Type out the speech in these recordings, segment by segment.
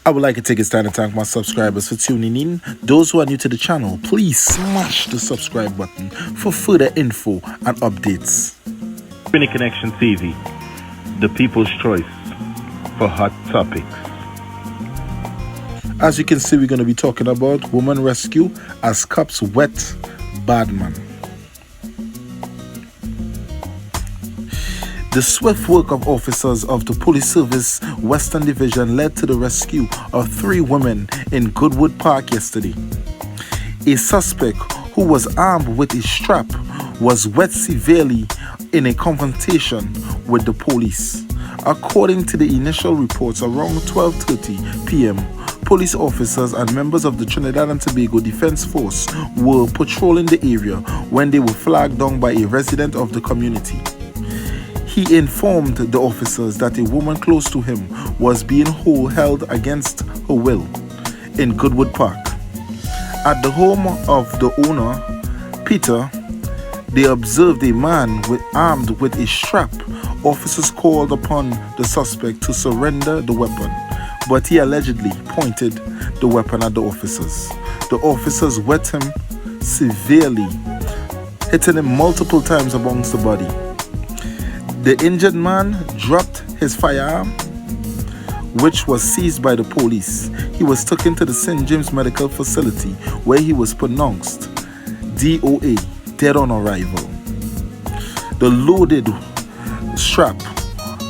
I would like to take this time to thank my subscribers for tuning in. Those who are new to the channel, please smash the subscribe button for further info and updates. Connection TV, the people's choice for hot topics. As you can see, we're going to be talking about woman rescue as cops wet bad man. The swift work of officers of the Police Service Western Division led to the rescue of 3 women in Goodwood Park yesterday. A suspect who was armed with a strap was wet severely in a confrontation with the police. According to the initial reports, around 12:30 p.m., police officers and members of the Trinidad and Tobago Defense Force were patrolling the area when they were flagged down by a resident of the community. He informed the officers that a woman close to him was being held against her will in Goodwood Park. At the home of the owner, Peter, they observed a man armed with a strap. Officers called upon the suspect to surrender the weapon, but he allegedly pointed the weapon at the officers. The officers wet him severely, hitting him multiple times amongst the body. The injured man dropped his firearm, which was seized by the police. He was taken to the St. James Medical Facility, where he was pronounced DOA, dead on arrival. The loaded strap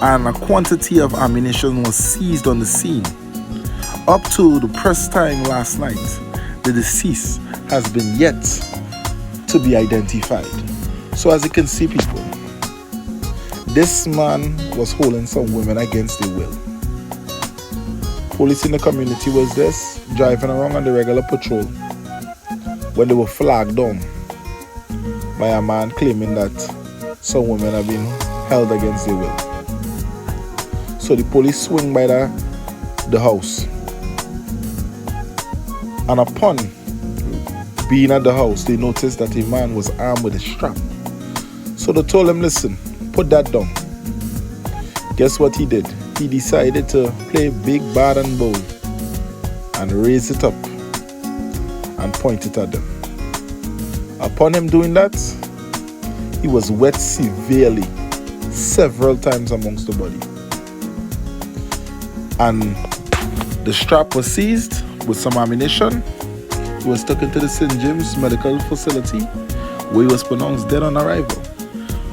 and a quantity of ammunition was seized on the scene. Up to the press time last night, the deceased has been yet to be identified. So as you can see, people, this man was holding some women against their will. Police in the community was driving around on the regular patrol when they were flagged down by a man claiming that some women have been held against their will. So the police swing by the house, and upon being at the house, they noticed that a man was armed with a strap. So they told him, listen, put that down. Guess what he did? He decided to play big, bad and bold and raise it up and point it at them. Upon him doing that, he was wet severely several times amongst the body. And the strap was seized with some ammunition. He was taken to the St. James Medical Facility, where he was pronounced dead on arrival.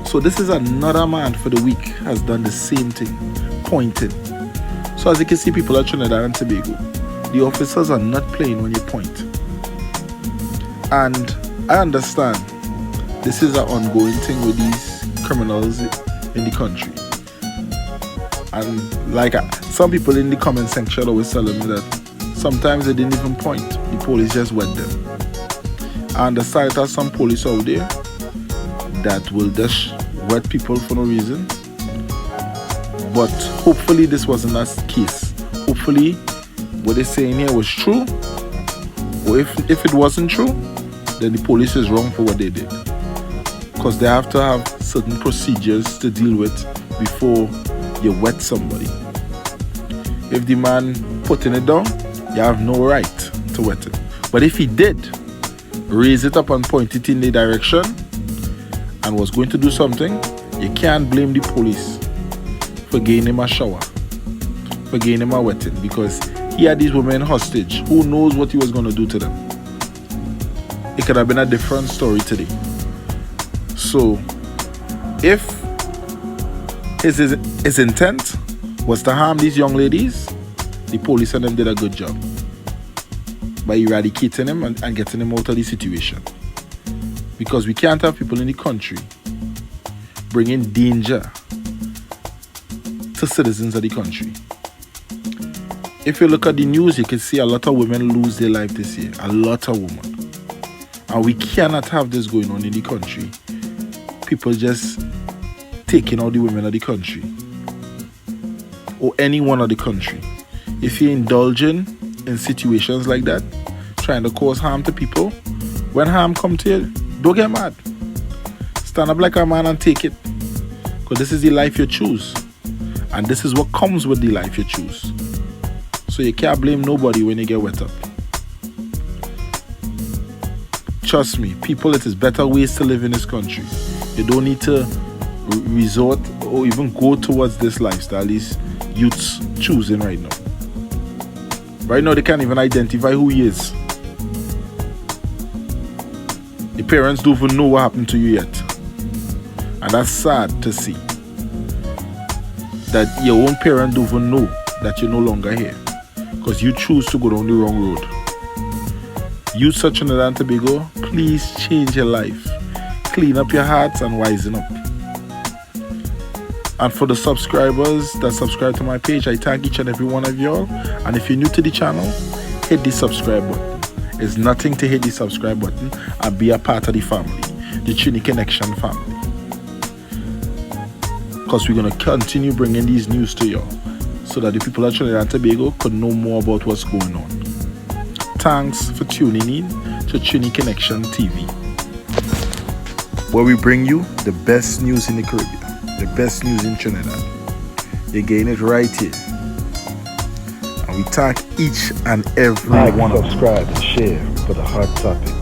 So this is another man for the week has done the same thing, pointing. So as you can see, people at Trinidad and Tobago, the officers are not playing when you point. And I understand this is an ongoing thing with these criminals in the country. And like some people in the comment section always telling me that sometimes they didn't even point, the police just wet them. I understand there's some police out there that will just wet people for no reason, but hopefully this wasn't that case. Hopefully what they're saying here was true, or if it wasn't true, then the police is wrong for what they did, because they have to have certain procedures to deal with before you wet somebody. If the man putting it down, you have no right to wet it. But if he did raise it up and point it in the direction and was going to do something, you can't blame the police for giving him a shower, for giving him a wetting, because he had these women hostage. Who knows what he was going to do to them? It could have been a different story today. So if his intent was to harm these young ladies, the police and them did a good job by eradicating him and getting him out of the situation. Because we can't have people in the country bringing danger to citizens of the country. If you look at the news, you can see a lot of women lose their life this year. A lot of women. And we cannot have this going on in the country. People just taking out the women of the country, or anyone of the country. If you're indulging in situations like that, trying to cause harm to people, when harm comes to you, don't get mad. Stand up like a man and take it. Because this is the life you choose. And this is what comes with the life you choose. So you can't blame nobody when you get wet up. Trust me, people, it is better ways to live in this country. You don't need to resort or even go towards this lifestyle these youths choosing right now. Right now, they can't even identify who he is. The parents don't even know what happened to you yet. And that's sad to see. That your own parents don't even know that you're no longer here. Because you choose to go down the wrong road. Youths of Trinidad and Tobago, please change your life. Clean up your hearts and wisen up. And for the subscribers that subscribe to my page, I thank each and every one of y'all. And if you're new to the channel, hit the subscribe button. It's nothing to hit the subscribe button and be a part of the family, the Trini Connection family. Because we're going to continue bringing these news to y'all so that the people of Trinidad and Tobago could know more about what's going on. Thanks for tuning in to Trini Connection TV, where we bring you the best news in the Caribbean. The best news in Trinidad. You're getting it right here. And we thank each and every one of you. Subscribe and share for the hot topic.